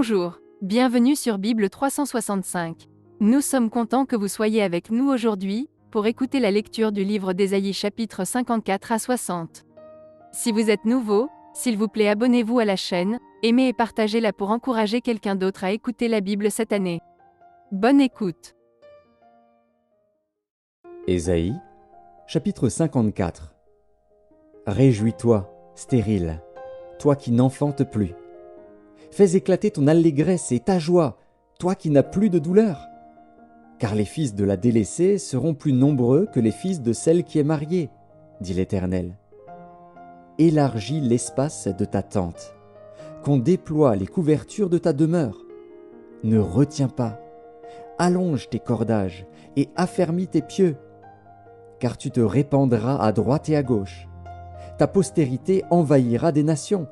Bonjour, bienvenue sur Bible 365. Nous sommes contents que vous soyez avec nous aujourd'hui, pour écouter la lecture du livre d'Ésaïe chapitres 54 à 60. Si vous êtes nouveau, s'il vous plaît abonnez-vous à la chaîne, aimez et partagez-la pour encourager quelqu'un d'autre à écouter la Bible cette année. Bonne écoute. Ésaïe, chapitre 54. Réjouis-toi, stérile, toi qui n'enfantes plus. Fais éclater ton allégresse et ta joie, toi qui n'as plus de douleur. Car les fils de la délaissée seront plus nombreux que les fils de celle qui est mariée, dit l'Éternel. Élargis l'espace de ta tente, qu'on déploie les couvertures de ta demeure. Ne retiens pas, allonge tes cordages et affermis tes pieux, car tu te répandras à droite et à gauche. Ta postérité envahira des nations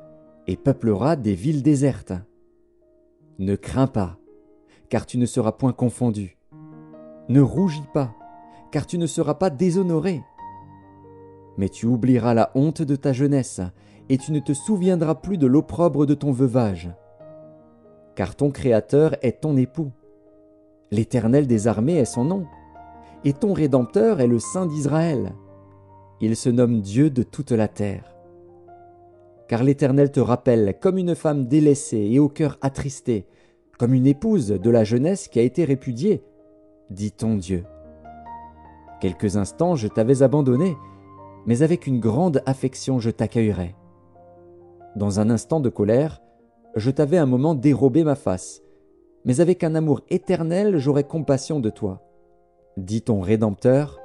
et peuplera des villes désertes. Ne crains pas, car tu ne seras point confondu. Ne rougis pas, car tu ne seras pas déshonoré. Mais tu oublieras la honte de ta jeunesse, et tu ne te souviendras plus de l'opprobre de ton veuvage. Car ton Créateur est ton époux. L'Éternel des armées est son nom, et ton Rédempteur est le Saint d'Israël. Il se nomme Dieu de toute la terre. Car l'Éternel te rappelle comme une femme délaissée et au cœur attristé, comme une épouse de la jeunesse qui a été répudiée, dit ton Dieu. Quelques instants je t'avais abandonné, mais avec une grande affection je t'accueillerai. Dans un instant de colère, je t'avais un moment dérobé ma face, mais avec un amour éternel j'aurai compassion de toi, dit ton Rédempteur,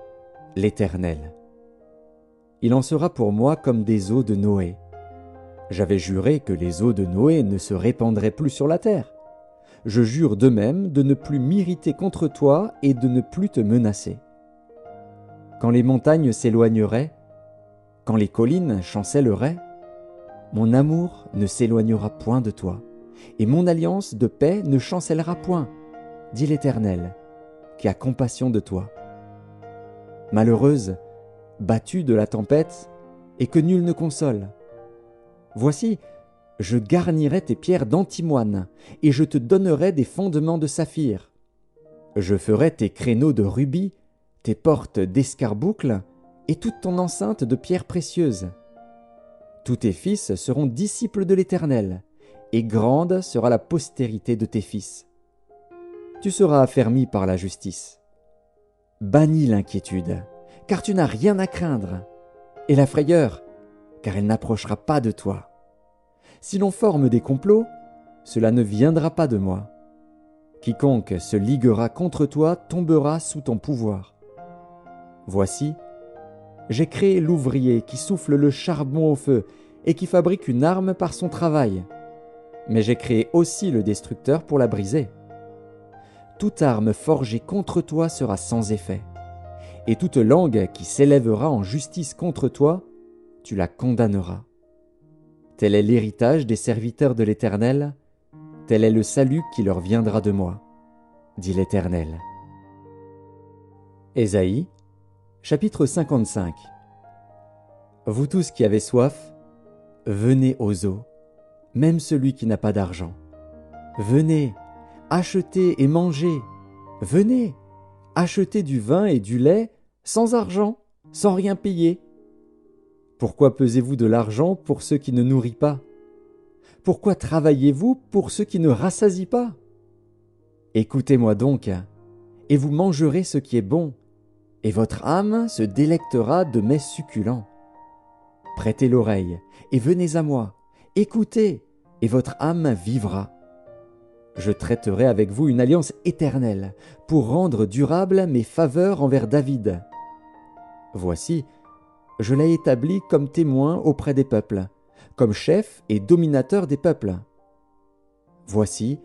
l'Éternel. Il en sera pour moi comme des eaux de Noé. J'avais juré que les eaux de Noé ne se répandraient plus sur la terre. Je jure de même de ne plus m'irriter contre toi et de ne plus te menacer. Quand les montagnes s'éloigneraient, quand les collines chancelleraient, mon amour ne s'éloignera point de toi, et mon alliance de paix ne chancellera point, dit l'Éternel, qui a compassion de toi. Malheureuse, battue de la tempête, et que nul ne console. Voici, je garnirai tes pierres d'antimoine, et je te donnerai des fondements de saphir. Je ferai tes créneaux de rubis, tes portes d'escarboucles, et toute ton enceinte de pierres précieuses. Tous tes fils seront disciples de l'Éternel, et grande sera la postérité de tes fils. Tu seras affermi par la justice. Bannis l'inquiétude, car tu n'as rien à craindre, et la frayeur, car elle n'approchera pas de toi. Si l'on forme des complots, cela ne viendra pas de moi. Quiconque se liguera contre toi tombera sous ton pouvoir. Voici, j'ai créé l'ouvrier qui souffle le charbon au feu et qui fabrique une arme par son travail. Mais j'ai créé aussi le destructeur pour la briser. Toute arme forgée contre toi sera sans effet, et toute langue qui s'élèvera en justice contre toi, tu la condamneras. Tel est l'héritage des serviteurs de l'Éternel, tel est le salut qui leur viendra de moi, dit l'Éternel. Ésaïe, chapitre 55. Vous tous qui avez soif, venez aux eaux, même celui qui n'a pas d'argent. Venez, achetez et mangez. Venez, achetez du vin et du lait sans argent, sans rien payer. Pourquoi pesez-vous de l'argent pour ceux qui ne nourrissent pas? Pourquoi travaillez-vous pour ceux qui ne rassasient pas? Écoutez-moi donc, et vous mangerez ce qui est bon, et votre âme se délectera de mets succulents. Prêtez l'oreille, et venez à moi, écoutez, et votre âme vivra. Je traiterai avec vous une alliance éternelle, pour rendre durables mes faveurs envers David. Voici, je l'ai établi comme témoin auprès des peuples, comme chef et dominateur des peuples. Voici,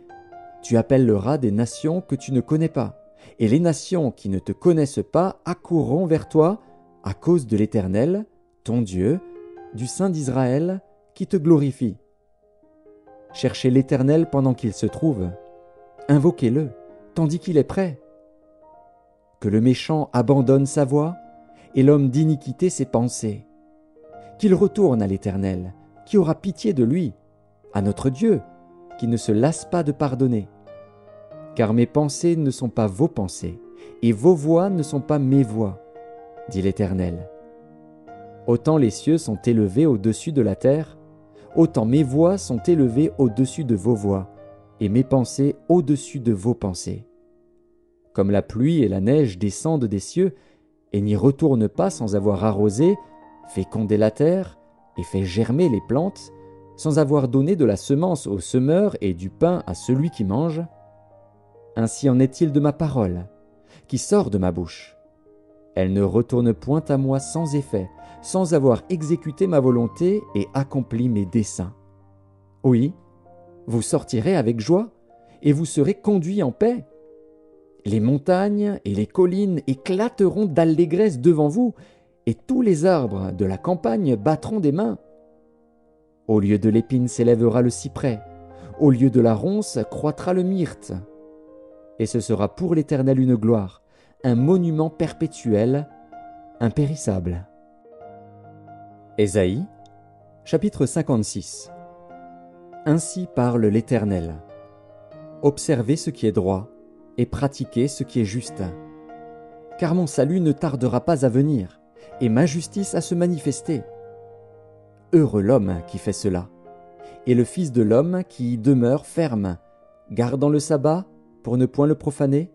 tu appelleras des nations que tu ne connais pas, et les nations qui ne te connaissent pas accourront vers toi à cause de l'Éternel, ton Dieu, du Saint d'Israël, qui te glorifie. Cherchez l'Éternel pendant qu'il se trouve, invoquez-le, tandis qu'il est près. Que le méchant abandonne sa voie, et l'homme d'iniquité ses pensées. Qu'il retourne à l'Éternel, qui aura pitié de lui, à notre Dieu, qui ne se lasse pas de pardonner. Car mes pensées ne sont pas vos pensées, et vos voies ne sont pas mes voies, dit l'Éternel. Autant les cieux sont élevés au-dessus de la terre, autant mes voies sont élevées au-dessus de vos voies, et mes pensées au-dessus de vos pensées. Comme la pluie et la neige descendent des cieux, et n'y retournent pas sans avoir arrosé, fécondé la terre, et fait germer les plantes, sans avoir donné de la semence au semeur et du pain à celui qui mange, ainsi en est-il de ma parole, qui sort de ma bouche. Elle ne retourne point à moi sans effet, sans avoir exécuté ma volonté et accompli mes desseins. Oui, vous sortirez avec joie, et vous serez conduits en paix. Les montagnes et les collines éclateront d'allégresse devant vous, et tous les arbres de la campagne battront des mains. Au lieu de l'épine s'élèvera le cyprès, au lieu de la ronce croîtra le myrte. Et ce sera pour l'Éternel une gloire, un monument perpétuel, impérissable. Ésaïe, chapitre 56. Ainsi parle l'Éternel. Observez ce qui est droit, et pratiquez ce qui est juste. Car mon salut ne tardera pas à venir, et ma justice à se manifester. Heureux l'homme qui fait cela, et le Fils de l'homme qui y demeure ferme, gardant le sabbat pour ne point le profaner,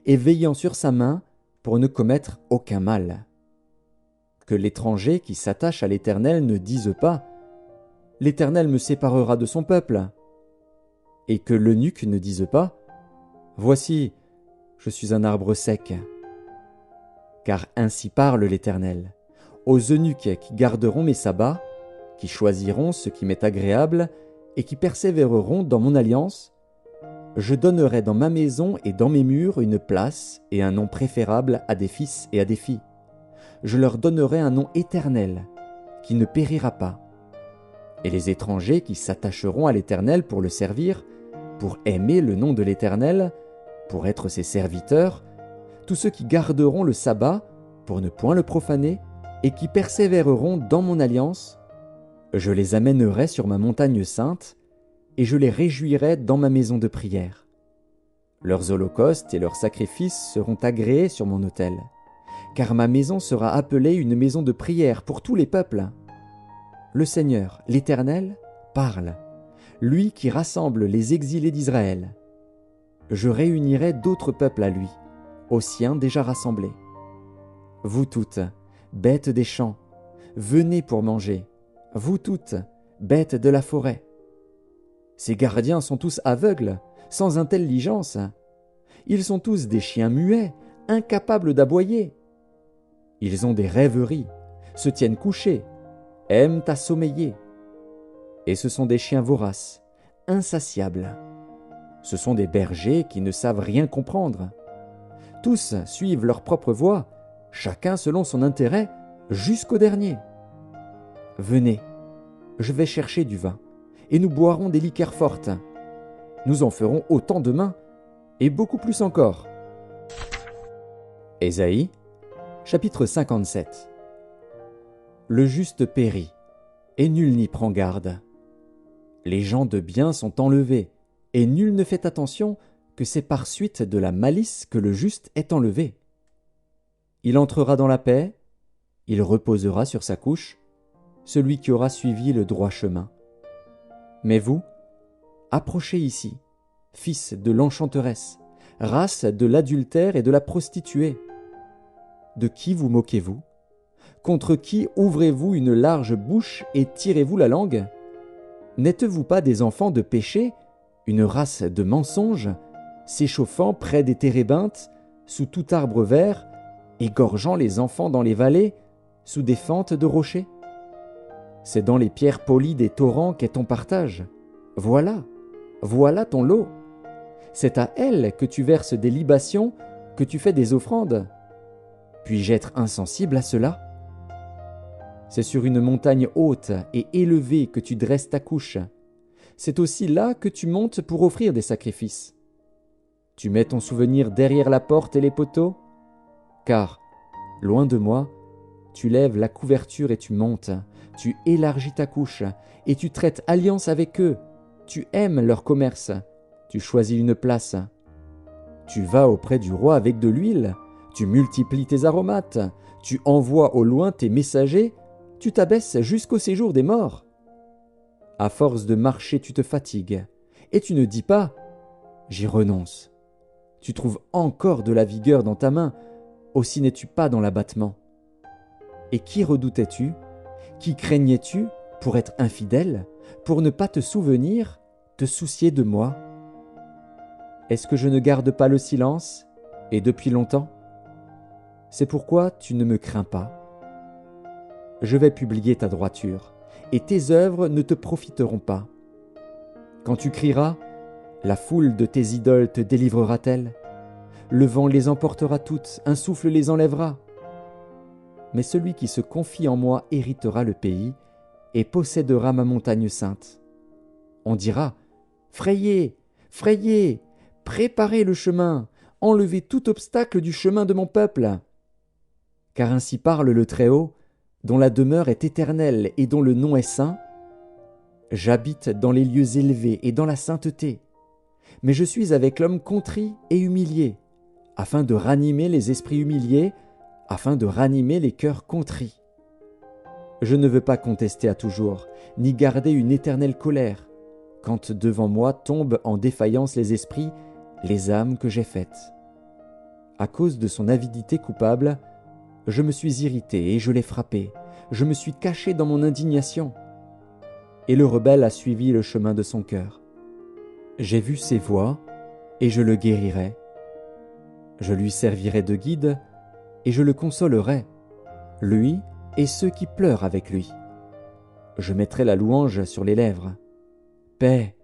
et veillant sur sa main pour ne commettre aucun mal. Que l'étranger qui s'attache à l'Éternel ne dise pas « L'Éternel me séparera de son peuple », et que l'eunuque ne dise pas « Voici, je suis un arbre sec ». Car ainsi parle l'Éternel, aux eunuques qui garderont mes sabbats, qui choisiront ce qui m'est agréable et qui persévéreront dans mon alliance, je donnerai dans ma maison et dans mes murs une place et un nom préférable à des fils et à des filles. Je leur donnerai un nom éternel, qui ne périra pas. Et les étrangers qui s'attacheront à l'Éternel pour le servir, pour aimer le nom de l'Éternel, pour être ses serviteurs, tous ceux qui garderont le sabbat pour ne point le profaner et qui persévéreront dans mon alliance, je les amènerai sur ma montagne sainte et je les réjouirai dans ma maison de prière. Leurs holocaustes et leurs sacrifices seront agréés sur mon autel, car ma maison sera appelée une maison de prière pour tous les peuples. Le Seigneur, l'Éternel, parle, lui qui rassemble les exilés d'Israël. Je réunirai d'autres peuples à lui, aux siens déjà rassemblés. Vous toutes, bêtes des champs, venez pour manger, vous toutes, bêtes de la forêt. Ces gardiens sont tous aveugles, sans intelligence. Ils sont tous des chiens muets, incapables d'aboyer. Ils ont des rêveries, se tiennent couchés, aiment à sommeiller. Et ce sont des chiens voraces, insatiables. Ce sont des bergers qui ne savent rien comprendre. Tous suivent leur propre voie, chacun selon son intérêt, jusqu'au dernier. Venez, je vais chercher du vin, et nous boirons des liqueurs fortes. Nous en ferons autant demain, et beaucoup plus encore. Ésaïe, chapitre 57. Le juste périt, et nul n'y prend garde. Les gens de bien sont enlevés, et nul ne fait attention que c'est par suite de la malice que le juste est enlevé. Il entrera dans la paix, il reposera sur sa couche, celui qui aura suivi le droit chemin. Mais vous, approchez ici, fils de l'enchanteresse, race de l'adultère et de la prostituée. De qui vous moquez-vous? Contre qui ouvrez-vous une large bouche et tirez-vous la langue? N'êtes-vous pas des enfants de péché, une race de mensonges, s'échauffant près des térébinthes, sous tout arbre vert, égorgeant les enfants dans les vallées, sous des fentes de rochers? C'est dans les pierres polies des torrents qu'est ton partage. Voilà, voilà ton lot. C'est à elles que tu verses des libations, que tu fais des offrandes. Puis-je être insensible à cela? C'est sur une montagne haute et élevée que tu dresses ta couche. C'est aussi là que tu montes pour offrir des sacrifices. Tu mets ton souvenir derrière la porte et les poteaux? Car, loin de moi, tu lèves la couverture et tu montes, tu élargis ta couche, et tu traites alliance avec eux, Tu aimes leur commerce, tu choisis une place. Tu vas auprès du roi avec de l'huile, tu multiplies tes aromates, tu envoies au loin tes messagers, tu t'abaisses jusqu'au séjour des morts. À force de marcher, tu te fatigues, et tu ne dis pas « J'y renonce ». Tu trouves encore de la vigueur dans ta main, aussi n'es-tu pas dans l'abattement. Et qui redoutais-tu? Qui craignais-tu pour être infidèle, pour ne pas te souvenir, te soucier de moi? Est-ce que je ne garde pas le silence, et depuis longtemps? C'est pourquoi tu ne me crains pas. Je vais publier ta droiture, et tes œuvres ne te profiteront pas. Quand tu crieras, la foule de tes idoles te délivrera-t-elle? Le vent les emportera toutes, un souffle les enlèvera. Mais celui qui se confie en moi héritera le pays et possédera ma montagne sainte. On dira, frayez, frayez, préparez le chemin, enlevez tout obstacle du chemin de mon peuple. Car ainsi parle le Très-Haut, dont la demeure est éternelle et dont le nom est saint. J'habite dans les lieux élevés et dans la sainteté, mais je suis avec l'homme contrit et humilié, afin de ranimer les esprits humiliés, afin de ranimer les cœurs contrits. Je ne veux pas contester à toujours, ni garder une éternelle colère, quand devant moi tombent en défaillance les esprits, les âmes que j'ai faites. À cause de son avidité coupable, je me suis irrité et je l'ai frappé, je me suis caché dans mon indignation. Et le rebelle a suivi le chemin de son cœur. J'ai vu ses voies, et je le guérirai. Je lui servirai de guide, et je le consolerai, lui et ceux qui pleurent avec lui. Je mettrai la louange sur les lèvres. Paix,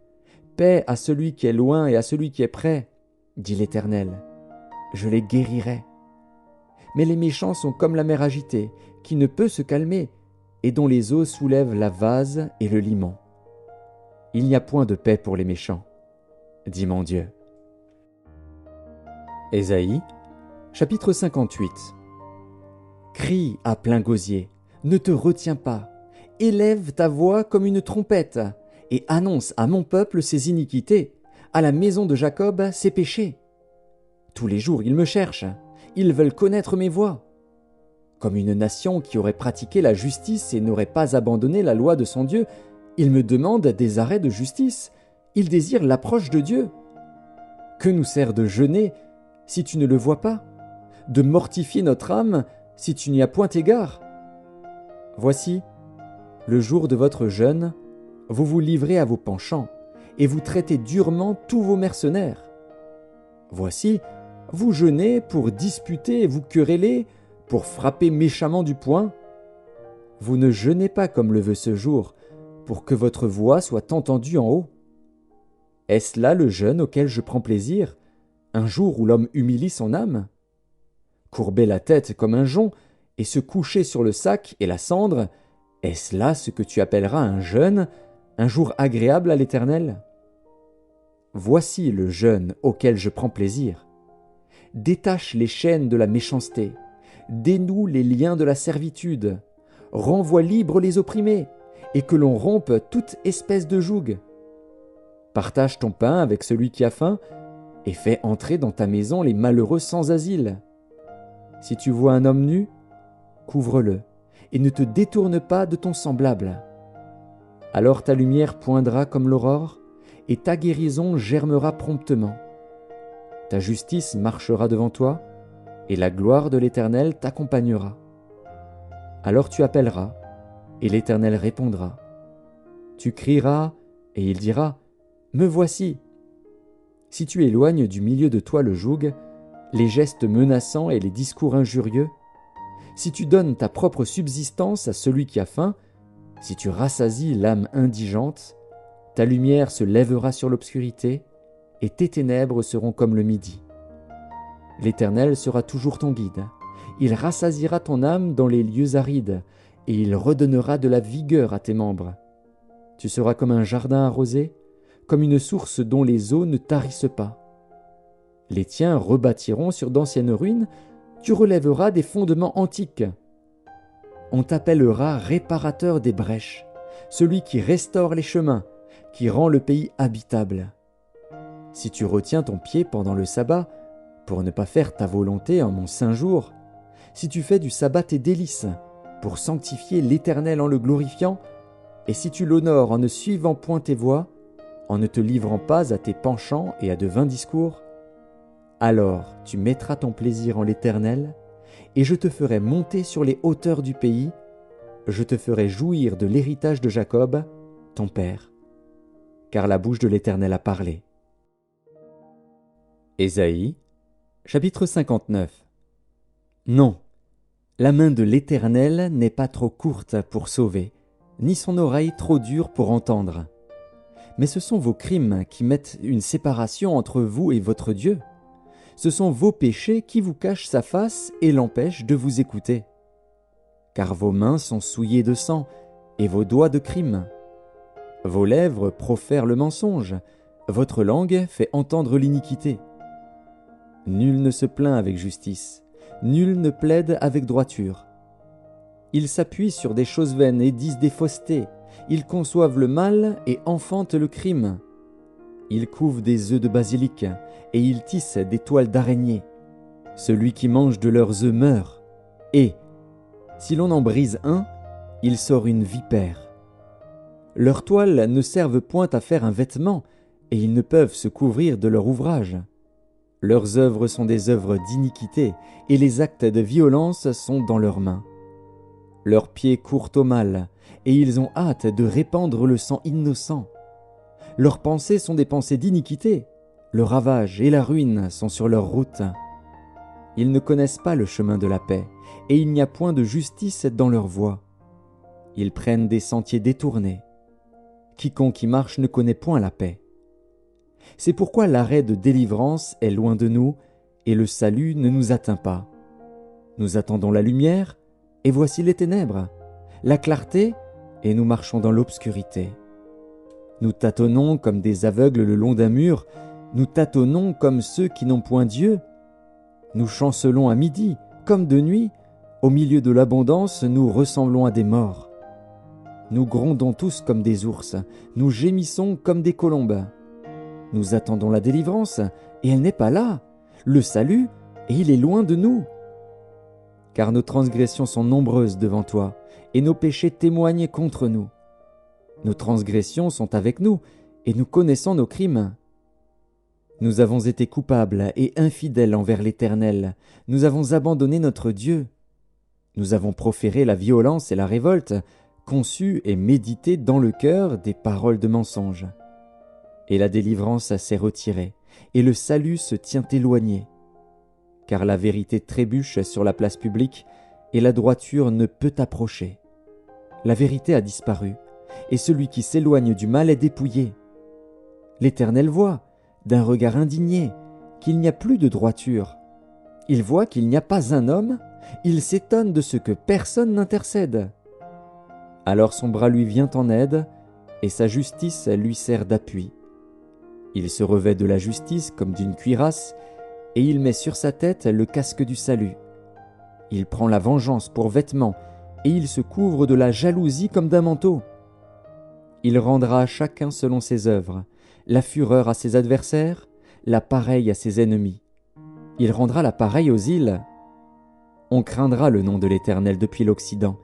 paix à celui qui est loin et à celui qui est près, dit l'Éternel. Je les guérirai. Mais les méchants sont comme la mer agitée, qui ne peut se calmer, et dont les eaux soulèvent la vase et le limon. Il n'y a point de paix pour les méchants, dit mon Dieu. Ésaïe, chapitre 58. Crie à plein gosier, ne te retiens pas, élève ta voix comme une trompette, et annonce à mon peuple ses iniquités, à la maison de Jacob ses péchés. Tous les jours ils me cherchent, ils veulent connaître mes voies. Comme une nation qui aurait pratiqué la justice et n'aurait pas abandonné la loi de son Dieu, ils me demandent des arrêts de justice, ils désirent l'approche de Dieu. Que nous sert de jeûner si tu ne le vois pas, de mortifier notre âme si tu n'y as point égard? Voici, le jour de votre jeûne, vous vous livrez à vos penchants, et vous traitez durement tous vos mercenaires. Voici, vous jeûnez pour disputer et vous quereller, pour frapper méchamment du poing. Vous ne jeûnez pas comme le veut ce jour, pour que votre voix soit entendue en haut. Est-ce là le jeûne auquel je prends plaisir, un jour où l'homme humilie son âme? Courber la tête comme un jonc, et se coucher sur le sac et la cendre, est-ce là ce que tu appelleras un jeûne, un jour agréable à l'Éternel? Voici le jeûne auquel je prends plaisir. Détache les chaînes de la méchanceté, dénoue les liens de la servitude, renvoie libres les opprimés, et que l'on rompe toute espèce de joug. Partage ton pain avec celui qui a faim, et fais entrer dans ta maison les malheureux sans asile. Si tu vois un homme nu, couvre-le, et ne te détourne pas de ton semblable. Alors ta lumière poindra comme l'aurore, et ta guérison germera promptement. Ta justice marchera devant toi, et la gloire de l'Éternel t'accompagnera. Alors tu appelleras, et l'Éternel répondra. Tu crieras, et il dira, « Me voici !» Si tu éloignes du milieu de toi le joug, les gestes menaçants et les discours injurieux, si tu donnes ta propre subsistance à celui qui a faim, si tu rassasies l'âme indigente, ta lumière se lèvera sur l'obscurité, et tes ténèbres seront comme le midi. L'Éternel sera toujours ton guide. Il rassasiera ton âme dans les lieux arides, et il redonnera de la vigueur à tes membres. Tu seras comme un jardin arrosé, comme une source dont les eaux ne tarissent pas. Les tiens rebâtiront sur d'anciennes ruines, tu relèveras des fondements antiques. On t'appellera réparateur des brèches, celui qui restaure les chemins, qui rend le pays habitable. Si tu retiens ton pied pendant le sabbat, pour ne pas faire ta volonté en mon saint jour, si tu fais du sabbat tes délices, pour sanctifier l'Éternel en le glorifiant, et si tu l'honores en ne suivant point tes voies, en ne te livrant pas à tes penchants et à de vains discours, alors tu mettras ton plaisir en l'Éternel, et je te ferai monter sur les hauteurs du pays, je te ferai jouir de l'héritage de Jacob, ton père. Car la bouche de l'Éternel a parlé. Ésaïe, chapitre 59. Non, la main de l'Éternel n'est pas trop courte pour sauver, ni son oreille trop dure pour entendre. Mais ce sont vos crimes qui mettent une séparation entre vous et votre Dieu. Ce sont vos péchés qui vous cachent sa face et l'empêchent de vous écouter. Car vos mains sont souillées de sang et vos doigts de crime. Vos lèvres profèrent le mensonge, votre langue fait entendre l'iniquité. Nul ne se plaint avec justice, nul ne plaide avec droiture. Ils s'appuient sur des choses vaines et disent des faussetés, ils conçoivent le mal et enfantent le crime. Ils couvent des œufs de basilic et ils tissent des toiles d'araignée. Celui qui mange de leurs œufs meurt, et, si l'on en brise un, il sort une vipère. Leurs toiles ne servent point à faire un vêtement, et ils ne peuvent se couvrir de leur ouvrage. Leurs œuvres sont des œuvres d'iniquité, et les actes de violence sont dans leurs mains. Leurs pieds courent au mal, et ils ont hâte de répandre le sang innocent. Leurs pensées sont des pensées d'iniquité, le ravage et la ruine sont sur leur route. Ils ne connaissent pas le chemin de la paix, et il n'y a point de justice dans leur voie. Ils prennent des sentiers détournés. Quiconque y marche ne connaît point la paix. C'est pourquoi l'arrêt de délivrance est loin de nous, et le salut ne nous atteint pas. Nous attendons la lumière, et voici les ténèbres, la clarté, et nous marchons dans l'obscurité. Nous tâtonnons comme des aveugles le long d'un mur, nous tâtonnons comme ceux qui n'ont point Dieu. Nous chancelons à midi, comme de nuit, au milieu de l'abondance, nous ressemblons à des morts. Nous grondons tous comme des ours, nous gémissons comme des colombes. Nous attendons la délivrance, et elle n'est pas là, le salut, et il est loin de nous. Car nos transgressions sont nombreuses devant toi, et nos péchés témoignent contre nous. Nos transgressions sont avec nous, et nous connaissons nos crimes. Nous avons été coupables et infidèles envers l'Éternel, nous avons abandonné notre Dieu. Nous avons proféré la violence et la révolte, conçu et médité dans le cœur des paroles de mensonge. Et la délivrance s'est retirée, et le salut se tient éloigné. Car la vérité trébuche sur la place publique, et la droiture ne peut approcher. La vérité a disparu, et celui qui s'éloigne du mal est dépouillé. L'Éternel voit, d'un regard indigné, qu'il n'y a plus de droiture. Il voit qu'il n'y a pas un homme, il s'étonne de ce que personne n'intercède. Alors son bras lui vient en aide, et sa justice lui sert d'appui. Il se revêt de la justice comme d'une cuirasse, et il met sur sa tête le casque du salut. Il prend la vengeance pour vêtement, et il se couvre de la jalousie comme d'un manteau. Il rendra à chacun selon ses œuvres, la fureur à ses adversaires, la pareille à ses ennemis. Il rendra la pareille aux îles. On craindra le nom de l'Éternel depuis l'Occident,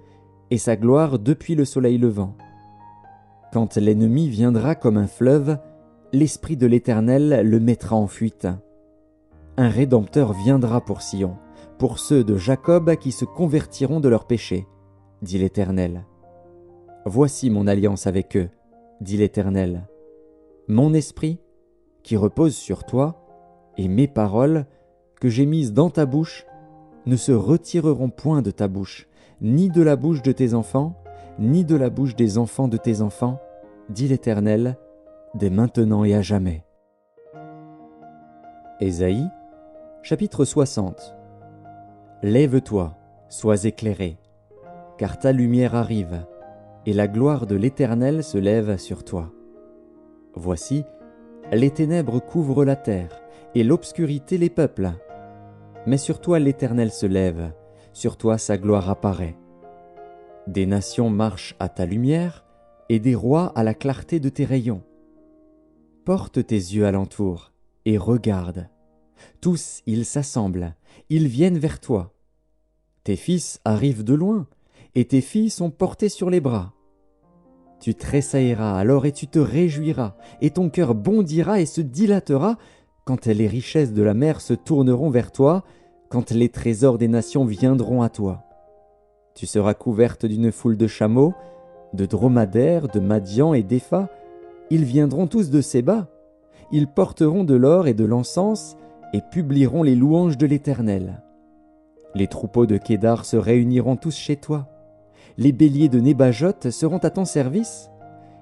et sa gloire depuis le soleil levant. Quand l'ennemi viendra comme un fleuve, l'Esprit de l'Éternel le mettra en fuite. Un Rédempteur viendra pour Sion, pour ceux de Jacob qui se convertiront de leurs péchés, dit l'Éternel. Voici mon alliance avec eux, dit l'Éternel. Mon esprit, qui repose sur toi, et mes paroles, que j'ai mises dans ta bouche, ne se retireront point de ta bouche, ni de la bouche de tes enfants, ni de la bouche des enfants de tes enfants, dit l'Éternel, dès maintenant et à jamais. Ésaïe, chapitre 60. Lève-toi, sois éclairé, car ta lumière arrive, et la gloire de l'Éternel se lève sur toi. Voici, les ténèbres couvrent la terre, et l'obscurité les peuples. Mais sur toi l'Éternel se lève, sur toi sa gloire apparaît. Des nations marchent à ta lumière, et des rois à la clarté de tes rayons. Porte tes yeux alentour et regarde. Tous ils s'assemblent, ils viennent vers toi. Tes fils arrivent de loin, et tes filles sont portées sur les bras. Tu tressailleras alors et tu te réjouiras, et ton cœur bondira et se dilatera quand les richesses de la mer se tourneront vers toi, quand les trésors des nations viendront à toi. Tu seras couverte d'une foule de chameaux, de dromadaires, de Madian et d'Épha. Ils viendront tous de Séba. Ils porteront de l'or et de l'encens et publieront les louanges de l'Éternel. Les troupeaux de Kédar se réuniront tous chez toi. Les béliers de Nébajot seront à ton service.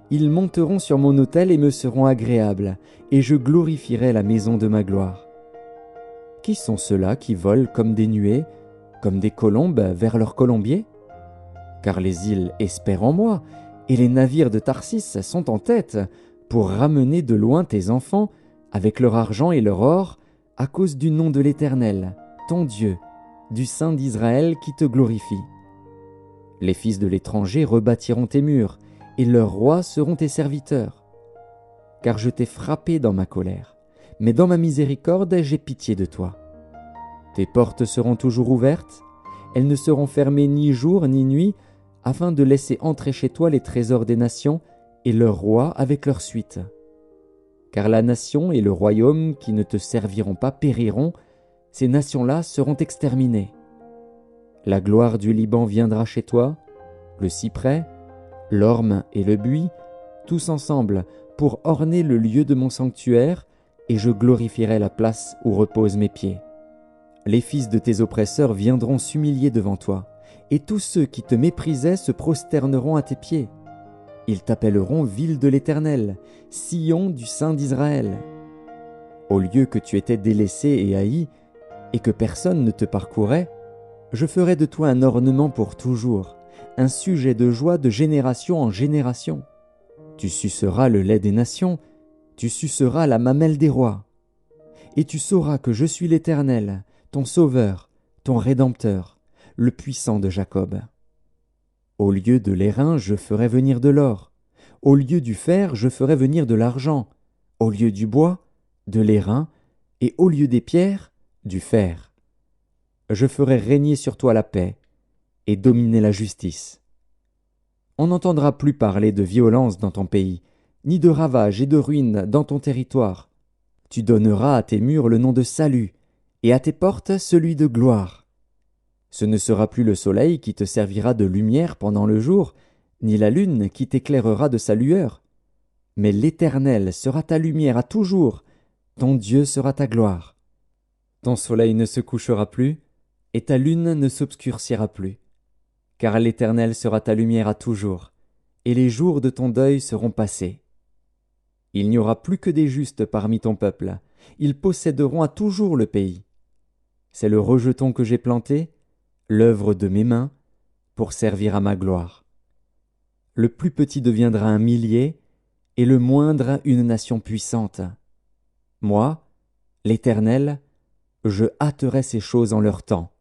Ils monteront sur mon autel et me seront agréables, et je glorifierai la maison de ma gloire. Qui sont ceux-là qui volent comme des nuées, comme des colombes vers leur colombier? Car les îles espèrent en moi, et les navires de Tarsis sont en tête, pour ramener de loin tes enfants, avec leur argent et leur or, à cause du nom de l'Éternel, ton Dieu, du Saint d'Israël qui te glorifie. Les fils de l'étranger rebâtiront tes murs, et leurs rois seront tes serviteurs. Car je t'ai frappé dans ma colère, mais dans ma miséricorde j'ai pitié de toi. Tes portes seront toujours ouvertes, elles ne seront fermées ni jour ni nuit, afin de laisser entrer chez toi les trésors des nations et leurs rois avec leur suite. Car la nation et le royaume qui ne te serviront pas périront, ces nations-là seront exterminées. La gloire du Liban viendra chez toi, le cyprès, l'orme et le buis, tous ensemble, pour orner le lieu de mon sanctuaire, et je glorifierai la place où reposent mes pieds. Les fils de tes oppresseurs viendront s'humilier devant toi, et tous ceux qui te méprisaient se prosterneront à tes pieds. Ils t'appelleront ville de l'Éternel, Sion du Saint d'Israël. Au lieu que tu étais délaissé et haï, et que personne ne te parcourait, je ferai de toi un ornement pour toujours, un sujet de joie de génération en génération. Tu suceras le lait des nations, tu suceras la mamelle des rois. Et tu sauras que je suis l'Éternel, ton Sauveur, ton Rédempteur, le puissant de Jacob. Au lieu de l'airain, je ferai venir de l'or. Au lieu du fer, je ferai venir de l'argent. Au lieu du bois, de l'airain, et au lieu des pierres, du fer. Je ferai régner sur toi la paix et dominer la justice. On n'entendra plus parler de violence dans ton pays, ni de ravages et de ruines dans ton territoire. Tu donneras à tes murs le nom de salut, et à tes portes celui de gloire. Ce ne sera plus le soleil qui te servira de lumière pendant le jour, ni la lune qui t'éclairera de sa lueur. Mais l'Éternel sera ta lumière à toujours, ton Dieu sera ta gloire. Ton soleil ne se couchera plus, et ta lune ne s'obscurcira plus. Car l'Éternel sera ta lumière à toujours, et les jours de ton deuil seront passés. Il n'y aura plus que des justes parmi ton peuple, ils posséderont à toujours le pays. C'est le rejeton que j'ai planté, l'œuvre de mes mains, pour servir à ma gloire. Le plus petit deviendra un millier, et le moindre une nation puissante. Moi, l'Éternel, je hâterai ces choses en leur temps.